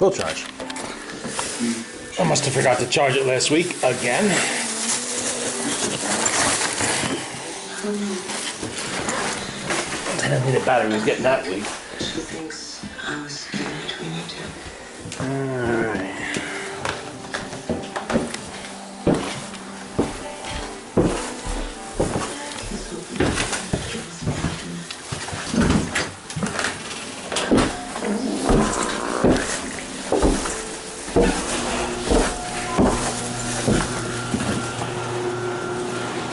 Full charge. I must have forgot to charge it last week again. I don't think the battery was getting that weak. She thinks I was getting between you two. Alright.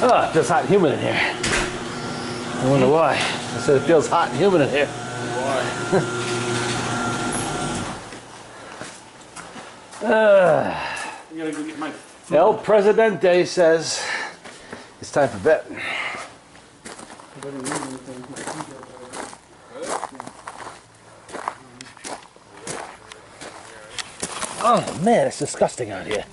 Oh, it feels hot and humid in here. I wonder why. I said it feels hot and humid in here. Why? You gotta go get my food. El Presidente says it's time for bed. Oh man, it's disgusting out here.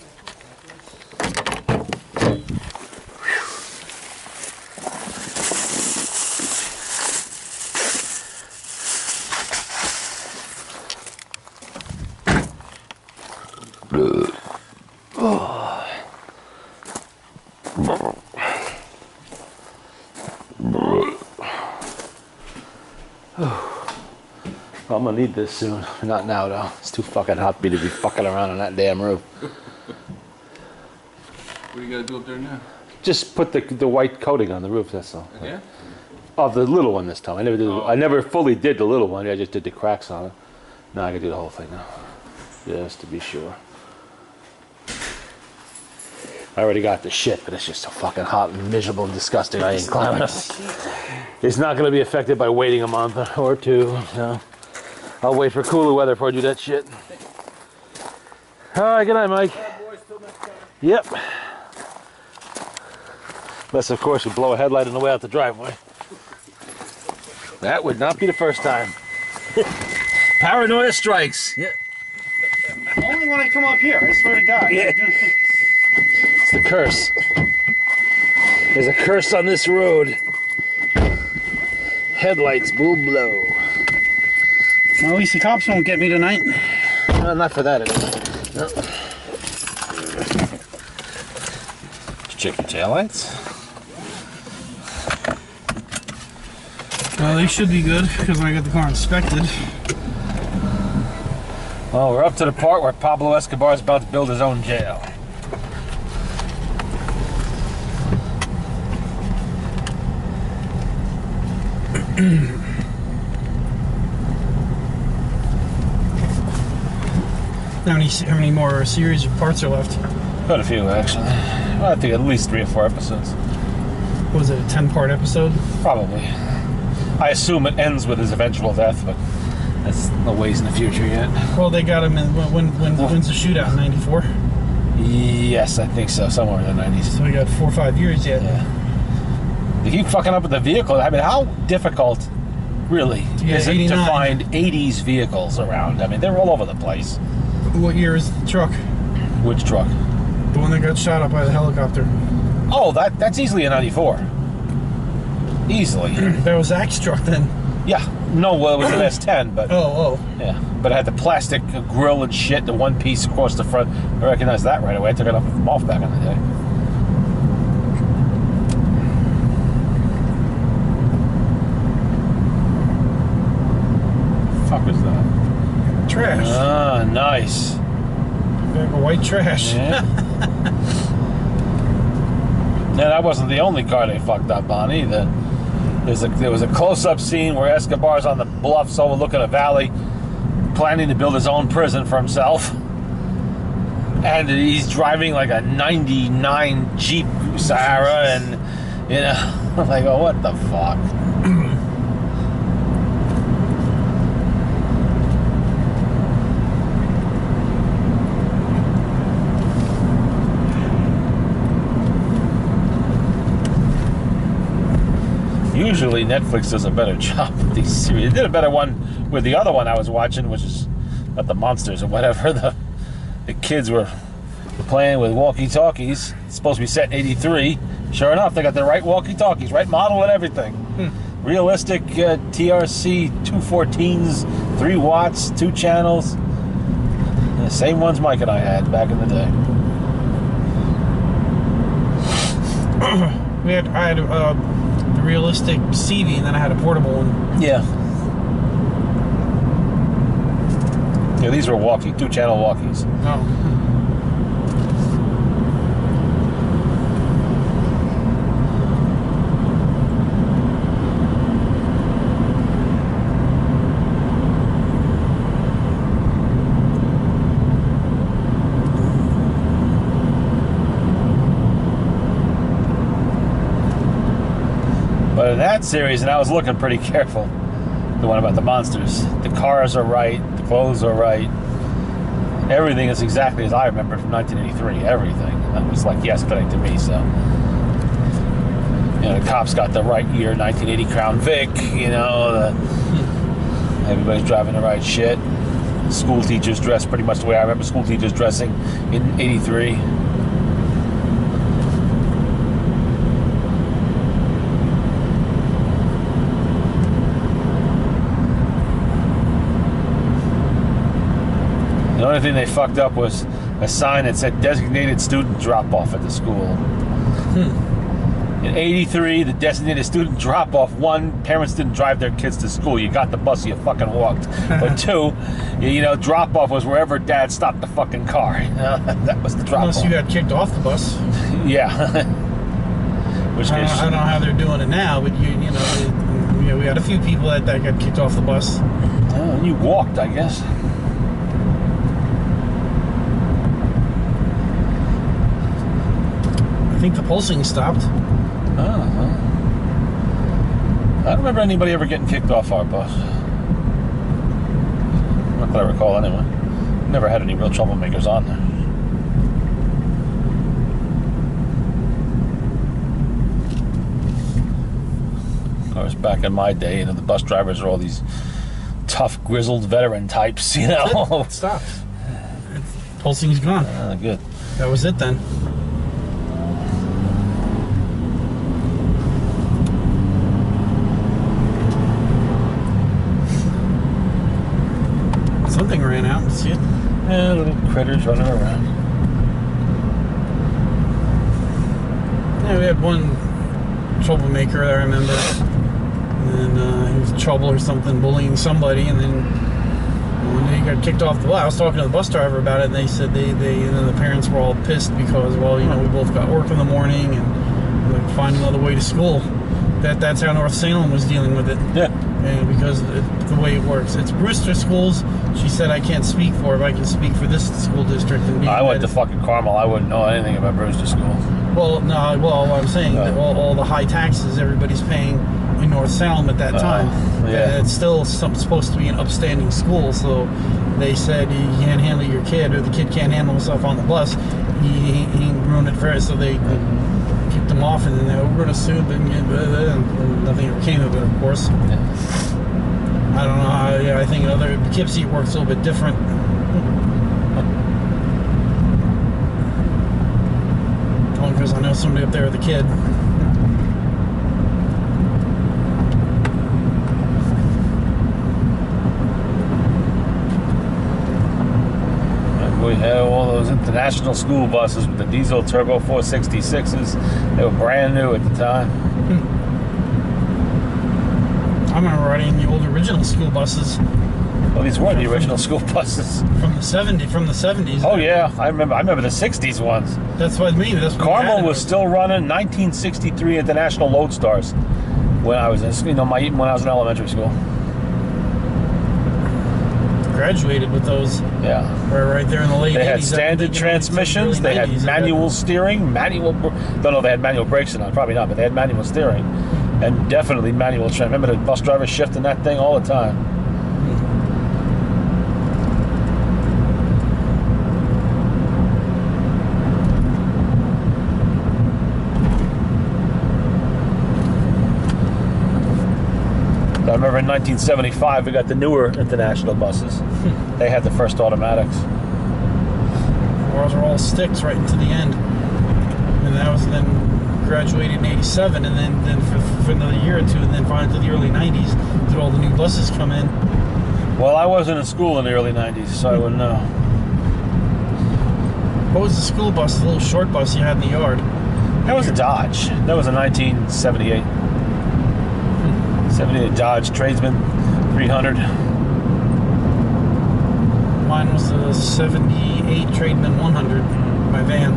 I'm gonna need this soon. Not now though. It's too fucking hot for me to be fucking around on that damn roof. What do you gotta do up there now? Just put the white coating on the roof. That's all. Again? Oh, the little one this time. I never did. I never fully did the little one. I just did the cracks on it. Now I can do the whole thing now. Just to be sure. I already got the shit, but it's just so fucking hot and miserable and disgusting. I ain't climbing up. It's not gonna be affected by waiting a month or two. No. I'll wait for cooler weather before I do that shit. All right, good night, Mike. Yep. Unless, of course, we blow a headlight on the way out the driveway. That would not be the first time. Paranoia strikes. Yeah. Only when I come up here, I swear to God. Yeah. It's the curse. There's a curse on this road. Headlights will blow. Well, at least the cops won't get me tonight. No, not for that anyway. No. Did you check your taillights? Well, they should be good, because I got the car inspected. Well, we're up to the part where Pablo Escobar is about to build his own jail. How many more series of parts are left? Quite a few, actually. Well, I think at least 3 or 4 episodes. Was it a 10-part episode? Probably. I assume it ends with his eventual death, but that's no ways in the future yet. Well, they got him in, when's the shootout, 94? Yes, I think so, somewhere in the 90s. So we got 4 or 5 years yet. Yeah. They keep fucking up with the vehicle. I mean, how difficult, really, is it to 89. find 80s vehicles around? I mean, they're all over the place. What year is the truck? Which truck? The one that got shot up by the helicopter. Oh, that's easily a 94. Easily. That was Zach's truck then. Yeah. No, well, it was an S10, but... Oh. Yeah. But it had the plastic grill and shit, the one piece across the front. I recognized that right away. I took it off back in the day. What the fuck is that? Trash. Ah, nice. Bag of white trash. Yeah. Yeah, that wasn't the only car they fucked up on either. There was a close-up scene where Escobar's on the bluffs overlooking a valley, planning to build his own prison for himself. And he's driving like a 99 Jeep Sahara, and, you know, I'm like, oh, what the fuck? Usually Netflix does a better job with these series. They did a better one with the other one I was watching, which is about the monsters or whatever. The kids were playing with walkie-talkies. It's supposed to be set in 83. Sure enough, they got the right walkie-talkies, right model and everything. Realistic TRC 214s, 3 watts, 2 channels. The same ones Mike and I had back in the day. I had the realistic CV, and then I had a portable one. Yeah. Yeah, these were two-channel walkies. Oh. But in that series, and I was looking pretty careful, the one about the monsters, the cars are right, the clothes are right, everything is exactly as I remembered from 1983, everything. That was like yesterday to me, so. You know, the cops got the right year, 1980 Crown Vic, you know, everybody's driving the right shit. School teachers dress pretty much the way I remember school teachers dressing in 83. The only thing they fucked up was a sign that said designated student drop-off at the school. In 83, the designated student drop-off, one, parents didn't drive their kids to school. You got the bus, you fucking walked. But two, you know, drop-off was wherever dad stopped the fucking car. You know, that was the drop-off. Unless you got kicked off the bus. Yeah. Which I don't know how they're doing it now, but you know, we had a few people that got kicked off the bus. Well, you walked, I guess. I think the pulsing stopped. I don't remember anybody ever getting kicked off our bus. Not that I recall, anyway. Never had any real troublemakers on there. Of course, back in my day, you know, the bus drivers are all these tough, grizzled veteran types, you know. It stopped. Pulsing's gone. Good. That was it then. Something ran out. See it? Yeah, little critters running around. Yeah, we had one troublemaker that I remember. And he was in trouble or something, bullying somebody, and then when he got kicked off the bus, I was talking to the bus driver about it, and they said and then the parents were all pissed because, well, you know, we both got work in the morning and like find another way to school. That's how North Salem was dealing with it. Yeah. And because the way it works, it's Brewster schools. She said I can't speak for her, but I can speak for this school district. And I went to fucking Carmel. I wouldn't know anything about Brewster School. Well, no. Well, I'm saying that all the high taxes everybody's paying in North Salem at that time. Yeah. It's still supposed to be an upstanding school, so they said you can't handle your kid, or the kid can't handle himself on the bus. He ruined it for us, so they kicked him off, and then they were going to sue them, and nothing ever came of it, of course. Yeah. I don't know. I think Poughkeepsie works a little bit different. Only because I know somebody up there with a kid. We had all those international school buses with the diesel turbo 466s. They were brand new at the time. I remember riding the old original school buses. Well, these were the original school buses. From the 70s. Oh yeah, I remember the 60s ones. That's what I mean. That's what Carmel was still running 1963 International Lodestars when I was in, when I was in elementary school. Graduated with those. Yeah. Right there in the late 80s. They had standard transmissions. They had manual steering, don't know if they had manual brakes or not, probably not, but they had manual steering. And definitely manual transmission. Remember the bus driver shifting that thing all the time. I remember in 1975 we got the newer international buses. They had the first automatics. Ours were all sticks right into the end. And that was then graduated in 87, and then for another year or two, and then finally to the early 90s did all the new buses come in. Well, I wasn't in school in the early 90s, so I wouldn't know. What was the school bus, the little short bus you had in the yard? That was a Dodge. That was a 1978. 78 Dodge Tradesman 300. Mine was the 78 Tradesman 100, my van.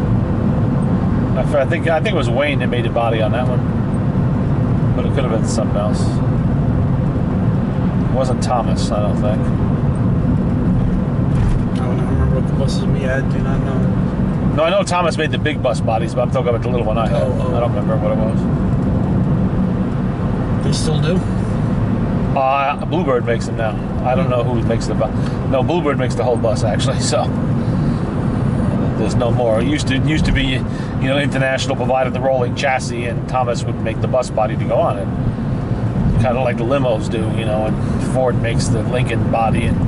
I think it was Wayne that made the body on that one, but it could have been something else. It wasn't Thomas, I don't think. I don't remember what the buses we had. Do not know. No, I know Thomas made the big bus bodies, but I'm talking about the little one I had. Oh. I don't remember what it was. They still do. Bluebird makes them now. I don't know who makes the bus. No, Bluebird makes the whole bus actually. So there's no more. It used to be, International provided the rolling chassis, and Thomas would make the bus body to go on it. Kind of like the limos do, and Ford makes the Lincoln body, and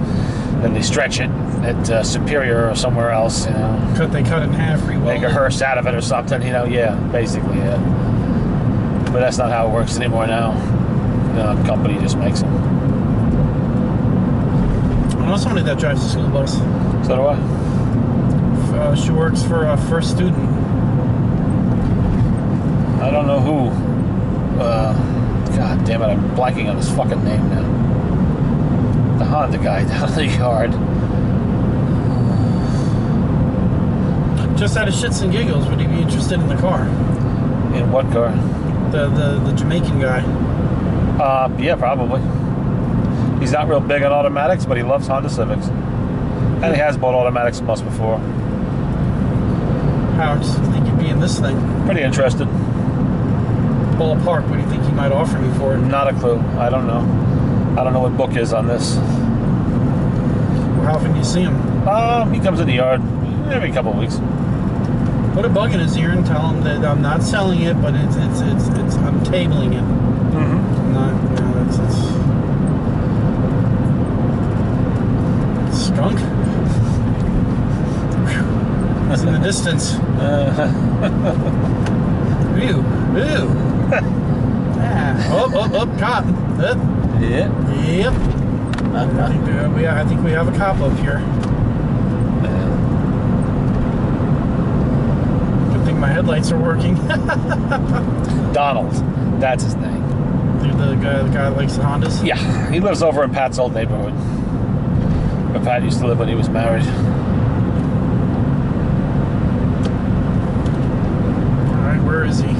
then they stretch it at Superior or somewhere else, They cut it in half, make a hearse out of it or something, yeah, basically, yeah. But that's not how it works anymore now. The company just makes them. I know somebody that drives a school bus. So do I. She works for First Student. I don't know who. God damn it, I'm blanking on his fucking name now. The Honda guy down in the yard. Just out of shits and giggles, would he be interested in the car? In what car? The Jamaican guy. Yeah, probably. He's not real big on automatics, but he loves Honda Civics. And he has bought automatics from us before. How much do you think you'd be in this thing? Pretty interested. Ballpark, what do you think he might offer me for it? Not a clue. I don't know. I don't know what book is on this. How often do you see him? He comes in the yard every couple of weeks. Put a bug in his ear and tell him that I'm not selling it, but it's I'm tabling it. Mm-hmm. It's skunk. It's in the distance. Ew. Oh, cop. Yeah. Yep. I think we have a cop up here. Good thing my headlights are working. Donald. That's his name. The guy that likes the Hondas? Yeah. He lives over in Pat's old neighborhood. Where Pat used to live when he was married. Alright, where is he?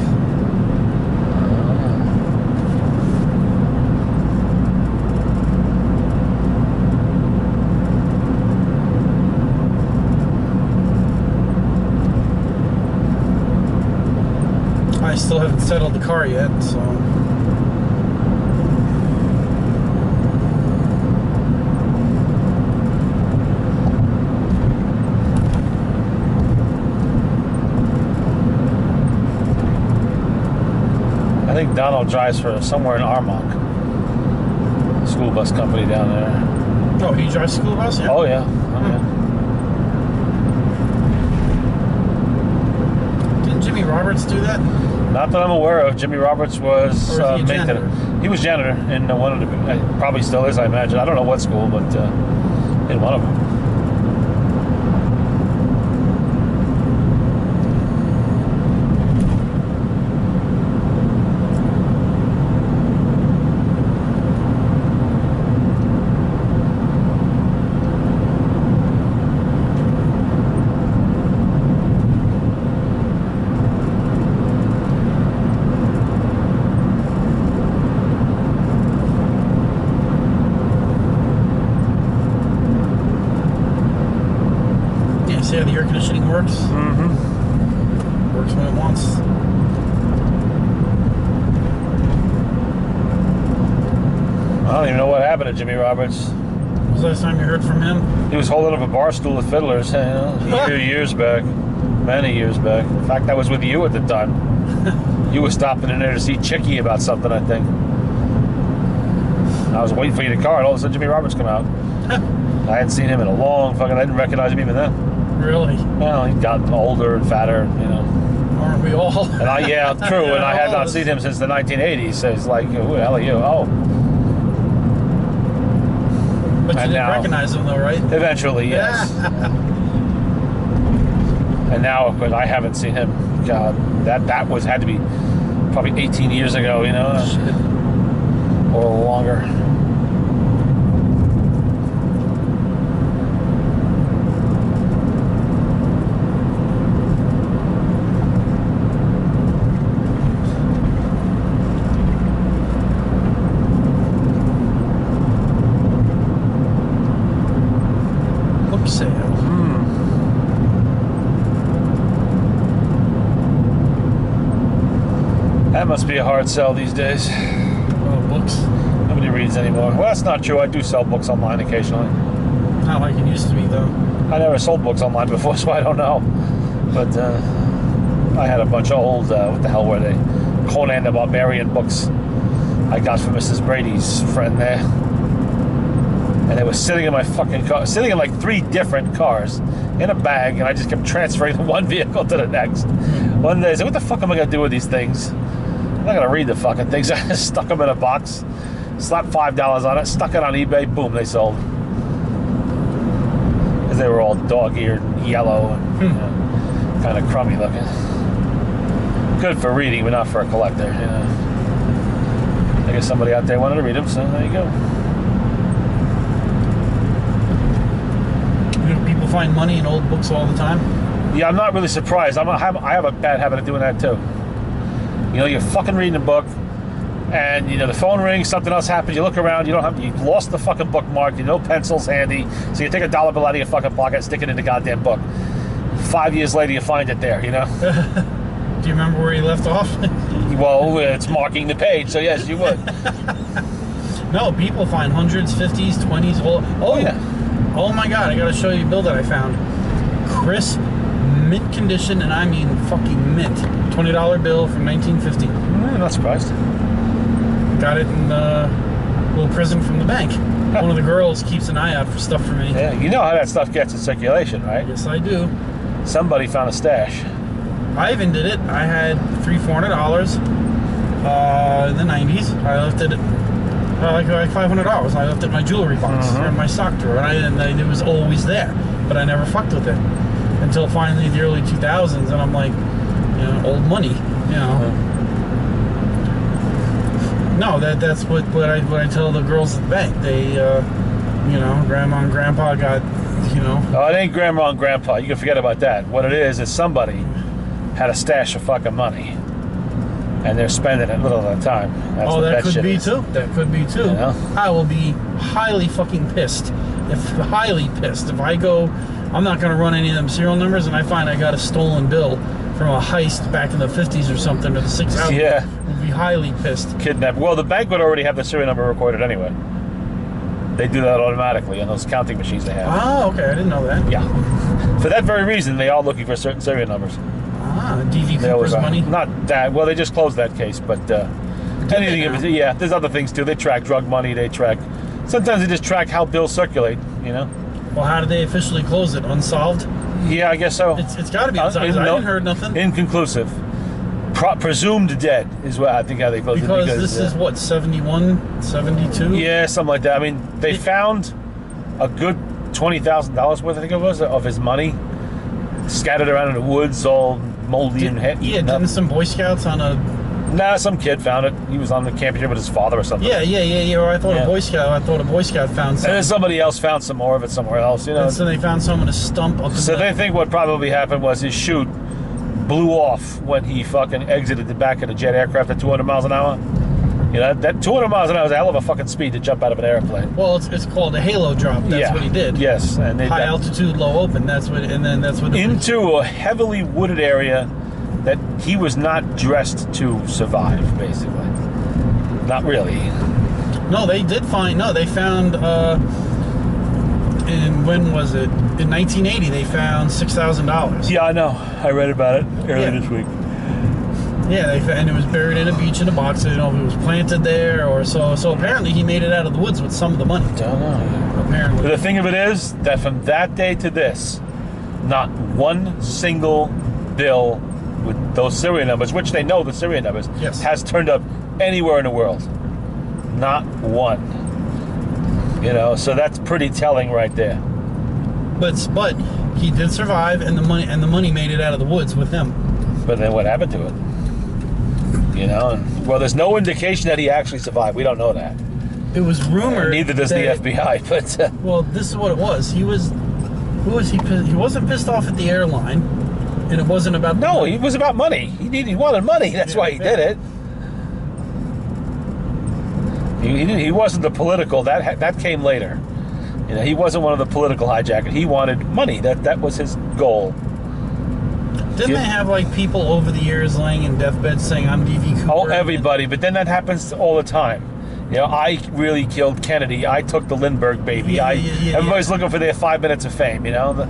I still haven't settled the car yet, so... I think Donald drives for somewhere in Armonk. School bus company down there. Oh, he drives school bus? Yeah. Oh, yeah. Didn't Jimmy Roberts do that? Not that I'm aware of. Jimmy Roberts was Or is he a janitor? He was janitor in one of the... probably still is, I imagine. I don't know what school, but in one of them. See how the air conditioning works? Mm-hmm. Works when it wants. I don't even know what happened to Jimmy Roberts. When was the last time you heard from him? He was holding up a bar stool at Fiddler's, a few years back. Many years back. In fact, I was with you at the time. You were stopping in there to see Chicky about something, I think. I was waiting for you to car, and all of a sudden Jimmy Roberts come out. I hadn't seen him in a long fucking... I didn't recognize him even then. Really? Well, he'd gotten older and fatter, Aren't we all? And yeah, true, and I had not seen him since the 1980s, so it's like, who the hell are you? Oh. But you And didn't now- recognize him though, right? Eventually, yes. And now, but I haven't seen him. God, that had to be probably 18 years ago, you know, or longer. Book sale. That must be a hard sell these days. Oh, books. Nobody reads anymore. Well, that's not true. I do sell books online occasionally. Not like it used to be, though. I never sold books online before, so I don't know. But I had a bunch of old, what the hell were they? Conan the Barbarian books I got from Mrs. Brady's friend there. And they were sitting in my fucking car, sitting in like 3 different cars in a bag, and I just kept transferring from one vehicle to the next. One day I said, what the fuck am I going to do with these things? I'm not going to read the fucking things. I just stuck them in a box, slapped $5 on it, stuck it on eBay, boom, they sold. Because they were all dog-eared and yellow and kind of crummy looking. Good for reading, but not for a collector, you know. I guess somebody out there wanted to read them, so there you go. People find money in old books all the time. Yeah, I'm not really surprised. I have a bad habit of doing that too. You know, you're fucking reading a book, and you know the phone rings, something else happens. You look around, you lost the fucking bookmark. You know, pencils handy, so you take a $1 bill out of your fucking pocket, stick it in the goddamn book. 5 years later, you find it there. You know. Do you remember where you left off? Well, it's marking the page, so yes, you would. No, people find hundreds, 50s, 20s. Oh yeah. Oh my God! I gotta show you a bill that I found. Crisp, mint condition, and I mean fucking mint. $20 bill from 1950. I'm not surprised. Got it in a little prison from the bank. One of the girls keeps an eye out for stuff for me. Yeah, you know how that stuff gets in circulation, right? Yes, I do. Somebody found a stash. Ivan did it. I had $300-400 in the 90s. I left it like $500. I left it in my jewelry box or in my sock drawer, and it was always there, but I never fucked with it until finally the early 2000s, and I'm like, you know, old money, you know. No, that's what I tell the girls at the bank. They, you know, grandma and grandpa got, you know. Oh, it ain't grandma and grandpa. You can forget about that. What it is somebody had a stash of fucking money, and they're spending it little at a time. That's Oh, what that could shit be is. too. That could be too. You know? I will be highly fucking pissed. If I go, I'm not going to run any of them serial numbers, and I find I got a stolen bill from a heist back in the 50s or something, or the 60s. Yeah. Would be highly pissed. Kidnapped. Well, the bank would already have the serial number recorded anyway. They do that automatically on those counting machines they have. Oh, okay. I didn't know that. Yeah. For that very reason, they are looking for certain serial numbers. D.V. They always Cooper's are. money. Not that. Well, they just closed that case, but anything. now? Yeah, there's other things too. They track drug money. They track. Sometimes they just track how bills circulate. You know. Well, how did they officially close it? Unsolved? Yeah, I guess so. It's got to be unsolved. I didn't heard nothing. Inconclusive. Presumed dead is what I think how they closed it. Because this is what, 71, 72? Yeah, something like that. I mean, they found a good $20,000 worth, I think it was, of his money scattered around in the woods, all moldy and eaten up. Didn't some Boy Scouts on a... Nah, some kid found it. He was on the camping trip with his father or something. Yeah. Or I thought Yeah. a Boy Scout found And something. then somebody else found some more of it somewhere else, you know. And so they found some in a stump up in So the... they think what probably happened was his chute blew off when he fucking exited the back of the jet aircraft at 200 miles an hour. You know, that 200 miles an hour is a hell of a fucking speed to jump out of an airplane. Well, it's called a halo drop. That's what he did. Yes, and they High altitude, low open. That's what into a heavily wooded area that he was not dressed to survive, basically. Not really. No, they did find. No, they found. When was it? In 1980, they found $6,000. Yeah, I know. I read about it earlier this week. Yeah, and it was buried in a beach in a box. I don't know if it was planted there or so. So apparently, he made it out of the woods with some of the money. Don't know. Apparently. But the thing of it is that from that day to this, not one single bill with those serial numbers, which they know the serial numbers, Yes. has turned up anywhere in the world. Not one. You know, so that's pretty telling right there. But he did survive, and the money made it out of the woods with him. But then what happened to it? You know, and, well, there's no indication that he actually survived. We don't know that. It was rumored. Neither does the FBI. But well, this is what it was. He was. Who was he? He wasn't pissed off at the airline, and it wasn't about. No, it was about money. He wanted money. That's why he did it. He wasn't the political. That came later. You know, he wasn't one of the political hijackers. He wanted money. That was his goal. Didn't they have like people over the years laying in deathbeds saying I'm D.B. Cooper? Oh, everybody. But then that happens all the time. You know, I really killed Kennedy. I took the Lindbergh baby. Everybody's looking for their 5 minutes of fame. You know,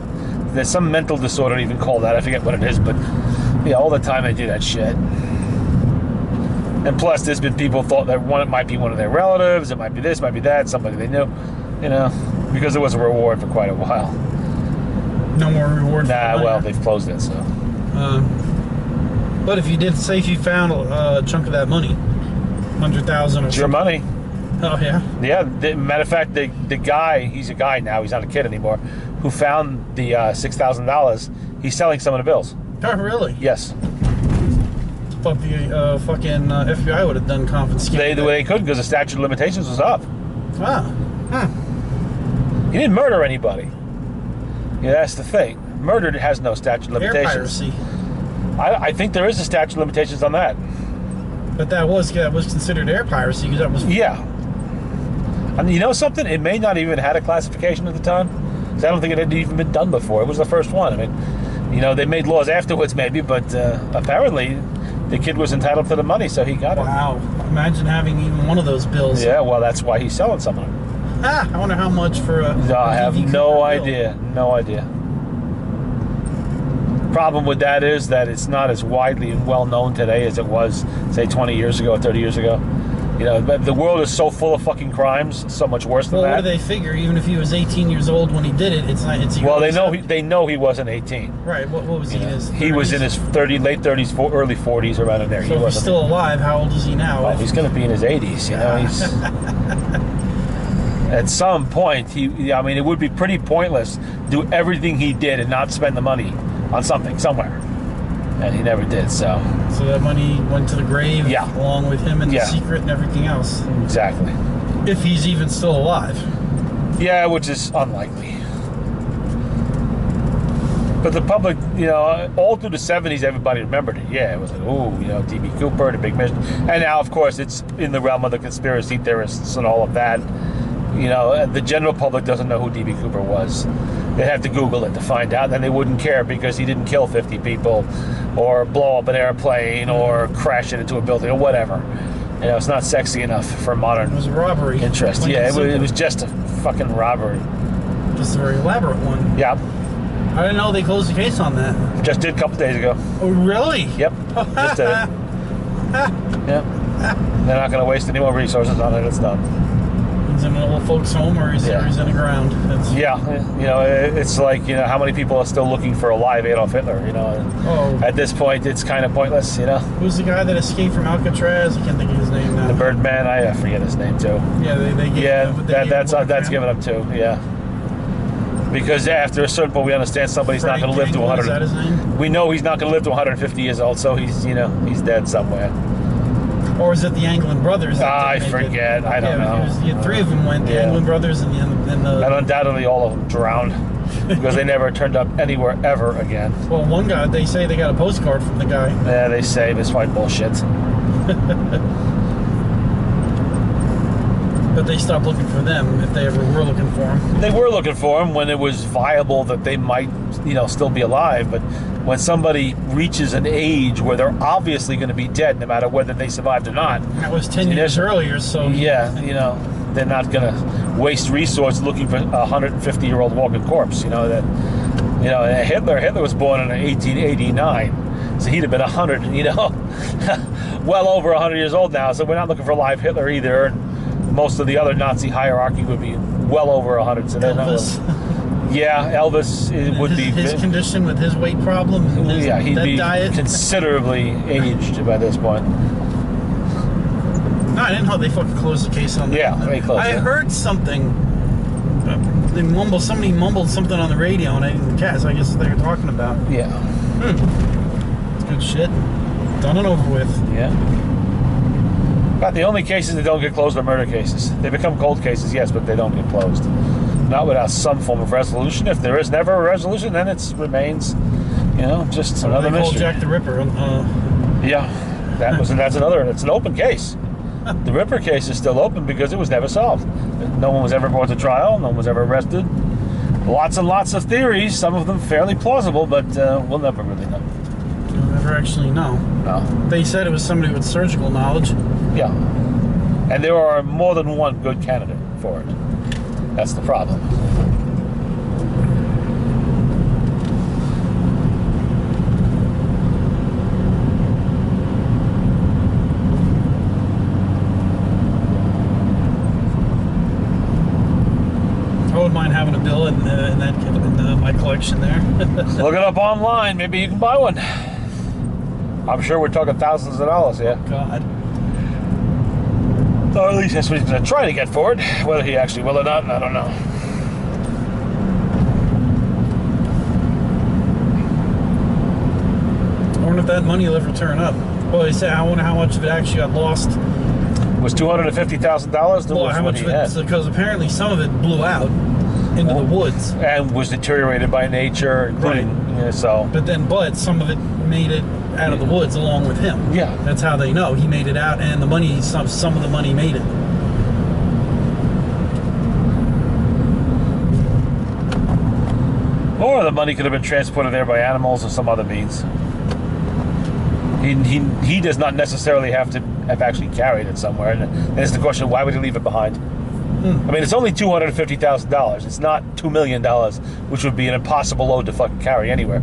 there's some mental disorder even called that. I forget what it is, but yeah, all the time they do that shit. And plus, there's been people thought that it might be one of their relatives. It might be this, might be that. Somebody they knew. You know, because there was a reward for quite a while. No more reward. Nah, well, they've closed it, so. But if you did say if you found a chunk of that money, 100,000 or it's your money. Oh yeah. Yeah. Matter of fact, the guy, he's a guy now. He's not a kid anymore. Who found the $6,000? He's selling some of the bills. Oh really? Yes. Fuck the fucking FBI would have done confiscation. They couldn't because the statute of limitations was up. Ah. He didn't murder anybody. Yeah, that's the thing. Murder has no statute of Air limitations. piracy. I think there is a statute of limitations on that. But that was considered air piracy because that was. Yeah. And you know something? It may not even had a classification at the time. 'Cause I don't think it had even been done before. It was the first one. I mean, you know, they made laws afterwards maybe, but apparently the kid was entitled to the money, so he got it. Wow. Imagine having even one of those bills. Yeah, well, that's why he's selling some of them. I wonder how much for a. I have no idea. No idea. Problem with that is that it's not as widely and well known today as it was, say, 20 years ago or 30 years ago. You know, but the world is so full of fucking crimes, so much worse than that. Well, what do they figure? Even if he was 18 years old when he did it, it's not. It's. Well, they know he wasn't 18. Right. What was he in his? 30s? He was in his late 30s, early 40s, around in there. So if he's still alive, how old is he now? Well, he's going to be in his 80s. You know, he's. At some point, I mean, it would be pretty pointless to do everything he did and not spend the money on something somewhere, and he never did. So that money went to the grave, yeah, along with him and the secret and everything else. Exactly. If he's even still alive. Yeah, which is unlikely. But the public, you know, all through the 70s, everybody remembered it. Yeah, it was like, oh, you know, D.B. Cooper, the big mission. And now, of course, it's in the realm of the conspiracy theorists and all of that. You know, the general public doesn't know who D.B. Cooper was. They'd have to Google it to find out, and they wouldn't care because he didn't kill 50 people or blow up an airplane or crash it into a building or whatever. You know, it's not sexy enough for modern It was a robbery. interest. Yeah, it was just a fucking robbery. Just a very elaborate one. Yeah. I didn't know they closed the case on that. Just did a couple days ago. Oh, really? Yep. Just did it. Yep. They're not going to waste any more resources on it. It's done. He's in an old folks' home, or he's in the ground. Yeah, you know, it's like, you know, how many people are still looking for a live Adolf Hitler? You know, at this point, it's kind of pointless. You know, who's the guy that escaped from Alcatraz? I can't think of his name now. The Birdman. I forget his name too. Yeah, they gave him, that's given up too. Yeah, because after a certain point, we understand somebody's not going to live to 100. Is that his name? We know he's not going to live to 150 years old, so he's dead somewhere. Or was it the Anglin brothers? I forget. I don't know. Three of them went. The Anglin brothers and the. And undoubtedly, all of them drowned because they never turned up anywhere ever again. Well, one guy, they say they got a postcard from the guy. Yeah, they say it's white bullshit. But they stopped looking for them if they ever were looking for them. They were looking for them when it was viable that they might, you know, still be alive. But when somebody reaches an age where they're obviously going to be dead, no matter whether they survived or not. That was 10 years earlier, so... Yeah, you know, they're not going to waste resources looking for a 150-year-old walking corpse. You know, that, you know, Hitler was born in 1889. So he'd have been 100, you know, well over 100 years old now. So we're not looking for live Hitler either. And most of the other Nazi hierarchy would be well over 100. So they're Elvis. Yeah, Elvis would be... His condition with his weight problem, his he'd be diet. Considerably aged by this point. No, I didn't know they fucking closed the case on that. Yeah, they closed it. I heard something They mumbled. Somebody mumbled something on the radio, and I didn't catch. So I guess they were talking about. Yeah. It's good shit. Done and over with. Yeah. About the only cases that don't get closed are murder cases. They become cold cases, yes, but they don't get closed. Not without some form of resolution. If there is never a resolution, then it remains, just another They called mystery. Jack the Ripper. Yeah, that's another. It's an open case. The Ripper case is still open because it was never solved. No one was ever brought to trial. No one was ever arrested. Lots and lots of theories. Some of them fairly plausible, but we'll never really know. You'll never actually know. No. They said it was somebody with surgical knowledge. Yeah. And there are more than one good candidate for it. That's the problem. I wouldn't mind having a bill in my collection there. Look it up online. Maybe you can buy one. I'm sure we're talking thousands of dollars here. God. Or at least that's what he's going to try to get for it. Whether he actually will or not, I don't know. I wonder if that money will ever turn up. Well, they say I wonder how much of it actually got lost. It was $250,000. Well, how much of it? Because apparently some of it blew out into the woods. And was deteriorated by nature, including, so. But some of it made it out of the woods along with him. Yeah. That's how they know he made it out, and the money, some of the money made it. Or the money could have been transported there by animals or some other means. He does not necessarily have to have actually carried it somewhere. And it's the question, why would he leave it behind? I mean, it's only $250,000. It's not $2 million, which would be an impossible load to fucking carry anywhere.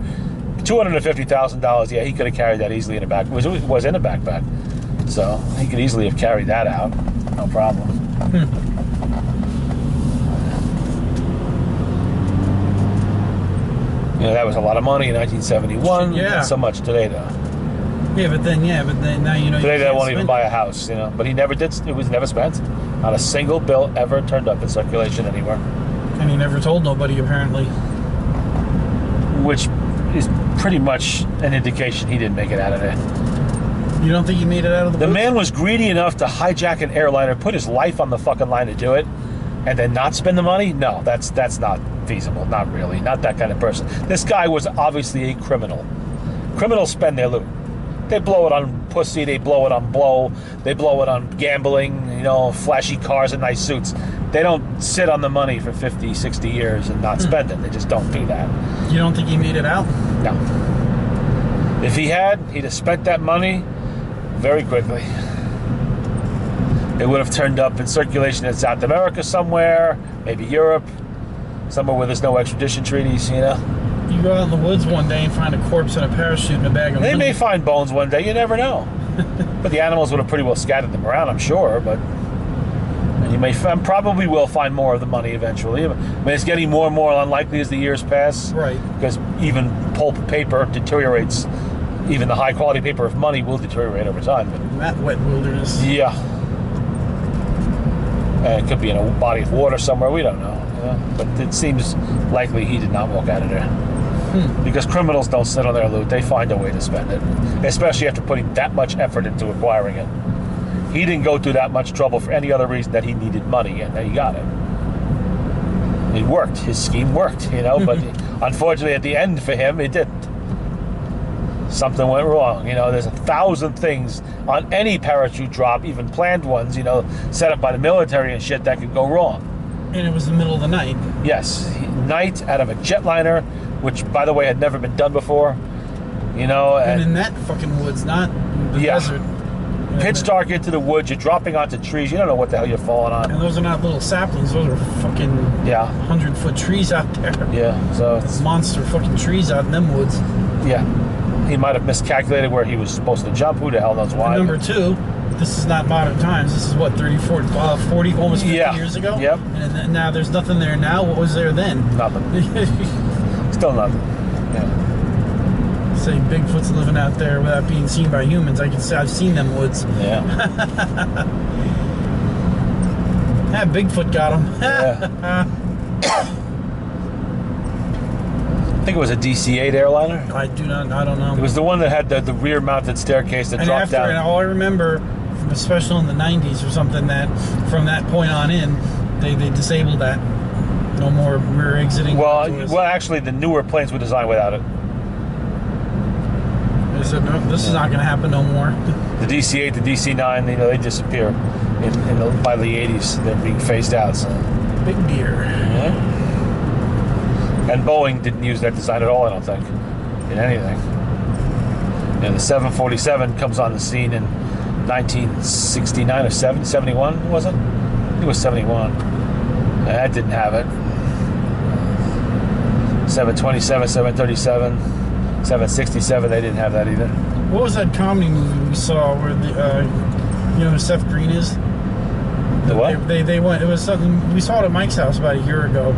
$250,000, yeah, he could have carried that easily in a backpack. It was in a backpack. So he could easily have carried that out. No problem. That was a lot of money in 1971. Yeah. Not so much today, though. Yeah, but then now you know. Today you they can't won't even spend buy it. a house, But he never did. It was never spent. Not a single bill ever turned up in circulation anywhere. And he never told nobody, apparently. Which is pretty much an indication he didn't make it out of there. You don't think he made it out of the The woods? man was greedy enough to hijack an airliner, put his life on the fucking line to do it, and then not spend the money? No, that's not feasible. Not really. Not that kind of person. This guy was obviously a criminal. Criminals spend their loot. They blow it on pussy, they blow it on blow, they blow it on gambling, flashy cars and nice suits. They don't sit on the money for 50, 60 years and not spend it. They just don't do that. You don't think he made it out? No. If he had, he'd have spent that money very quickly. It would have turned up in circulation in South America somewhere, maybe Europe, somewhere where there's no extradition treaties, You go out in the woods one day and find a corpse and a parachute and a bag of They may money. find bones one day, you never know. But the animals would have pretty well scattered them around, I'm sure, but and you probably will find more of the money eventually. I mean, it's getting more and more unlikely as the years pass. Right. Because even pulp paper deteriorates. Even the high quality paper of money will deteriorate over time. But In that wet wilderness. yeah. It could be in a body of water somewhere, we don't know. But it seems likely he did not walk out of there. Because criminals don't sit on their loot. They find a way to spend it. Especially after putting that much effort into acquiring it. He didn't go through that much trouble for any other reason that he needed money, and he got it. It worked. His scheme worked, but unfortunately at the end for him, it didn't. Something went wrong. There's 1,000 things on any parachute drop, even planned ones, set up by the military and shit that could go wrong. And it was the middle of the night. Yes, night out of a jetliner, which, by the way, had never been done before. And in that fucking woods, not the desert. Pitch dark into the woods, you're dropping onto trees, you don't know what the hell you're falling on. And those are not little saplings, those are fucking 100-foot trees out there. Yeah, so it's... Monster fucking trees out in them woods. Yeah. He might have miscalculated where he was supposed to jump. Who the hell knows why? And number two, this is not modern times. This is what, 30, 40, almost 50 years ago? Yep. And now there's nothing there now. What was there then? Nothing. Still nothing. Yeah. Say Bigfoot's living out there without being seen by humans. I can say I've seen them woods. Yeah. Bigfoot got him. Yeah. think it was a DC-8 airliner. I don't know. It was the one that had the rear-mounted staircase that And dropped after, down. and all I remember, especially in the 90s or something, that from that point on in, they disabled that. No more rear exiting. Well, actually, the newer planes were designed without it. They said, no, this is not going to happen no more. The DC-8, the DC-9, they disappear by the 80s. They're being phased out. So. Big beer. Yeah. And Boeing didn't use that design at all, I don't think, in anything. And the 747 comes on the scene in 1969 or 71, was it? I think it was 71. That didn't have it. 727, 737, 767, they didn't have that either. What was that comedy movie we saw where the, you know who Seth Green is? The what? They went, it was something, we saw it at Mike's house about a year ago.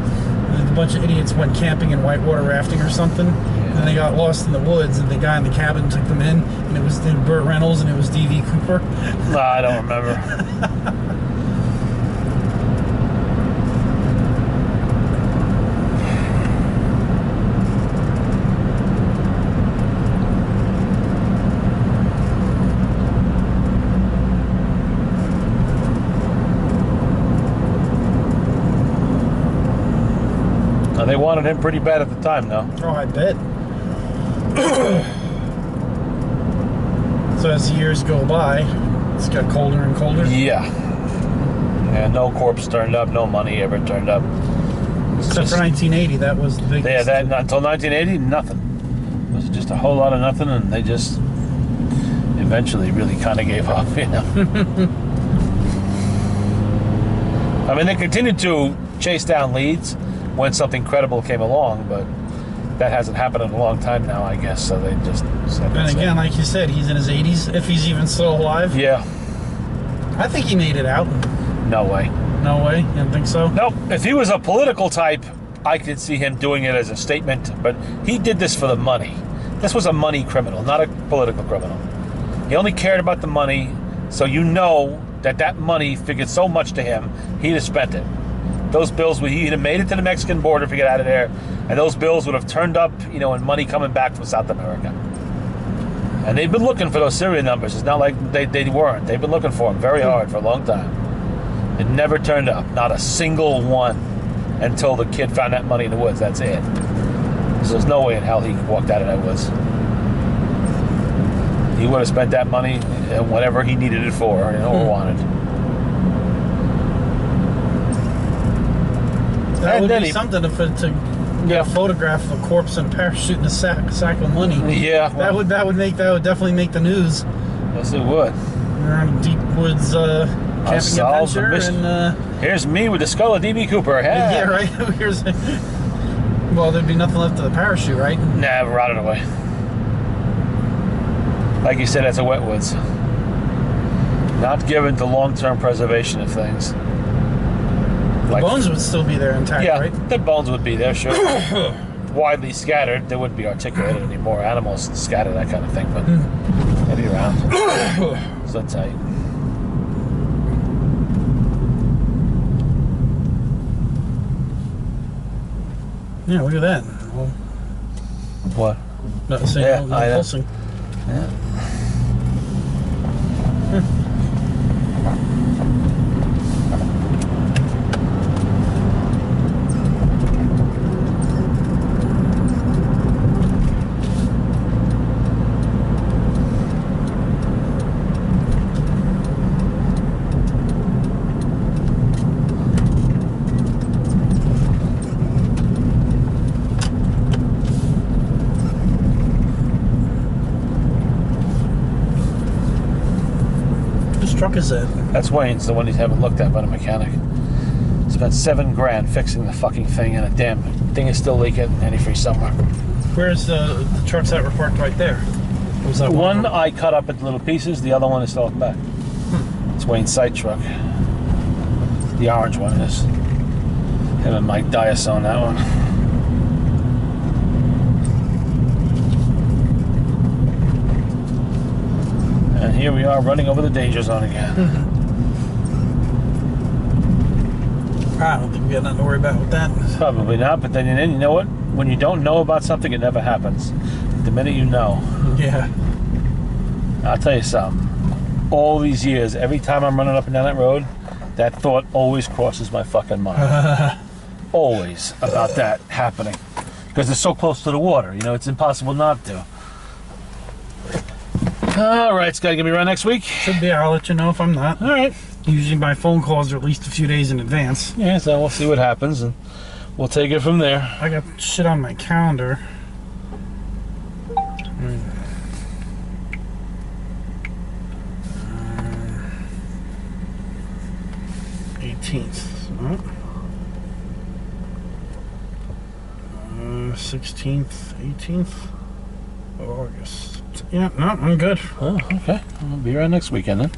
A bunch of idiots went camping and whitewater rafting or something. Yeah. And they got lost in the woods, and the guy in the cabin took them in, and it was Burt Reynolds, and it was D.V. Cooper. No, I don't remember. They wanted him pretty bad at the time, though. Oh, I bet. So as the years go by, it's got colder and colder. Yeah. And no corpse turned up, no money ever turned up. Except for 1980, that was the biggest. Yeah, that until 1980, nothing. It was just a whole lot of nothing, and they just eventually really kind of gave up, you know. I mean, they continued to chase down leads when something credible came along, but that hasn't happened in a long time now, I guess. So they just said, And again, like you said, he's in his 80s, if he's even still alive. yeah, I think he made it out. no way. No way? You don't think so? Nope. If he was a political type, I could see him doing it as a statement, but he did this for the money. This was a money criminal, not a political criminal. He only cared about the money, so you know that money figured so much to him, he'd have spent it. Those bills, he'd have made it to the Mexican border if he got out of there, and those bills would have turned up, you know, in money coming back from South America. And they've been looking for those serial numbers. It's not like they weren't. They've been looking for them very hard for a long time. It never turned up, not a single one, until the kid found that money in the woods. That's it. So there's no way in hell he walked out of that woods. He would have spent that money and whatever he needed it for, you know, or wanted. That And would then be he- something to get a photograph of a corpse and parachute in a sack of money. Yeah, That would definitely make the news. Yes, it would. We're on a deep woods camping solve the adventure, mystery. and Here's me with the skull of D.B. Cooper. Hey. yeah, right. Here's, well, there'd be nothing left of the parachute, right? Nah, rotted away. Like you said, that's a wet woods. Not given to long-term preservation of things. The bones would still be there intact, yeah, right? the bones would be there, sure. Widely scattered. They wouldn't be articulated anymore. Animals scatter that kind of thing, but they'd be around. So tight. Yeah, look at that. Well, What? not saying Yeah, I know. pulsing. Yeah. Whose truck is that? That's Wayne's, the one he haven't looked at by the mechanic. Spent $7 grand fixing the fucking thing, and the damn thing is still leaking antifreeze somewhere. Where's the trucks that were parked right there? Was that One I cut up into little pieces, the other one is still at the back. It's Wayne's side truck. The orange one is. Him and Mike Dias on that one. And here we are running over the danger zone again. I don't think we got nothing to worry about with that. Probably not, but then you know what? when you don't know about something, it never happens. The minute you know. Yeah. I'll tell you something. All these years, every time I'm running up and down that road, that thought always crosses my fucking mind. Always about that happening. Because it's so close to the water, you know, it's impossible not to. All right, it's got to get me around next week. Should be. I'll let you know if I'm not. All right. Usually my phone calls are at least a few days in advance. Yeah, so we'll see what happens, and we'll take it from there. I got shit on my calendar. 18th. 16th, 18th of August. Yeah, no, I'm good. Oh, okay. I'll be around next weekend then.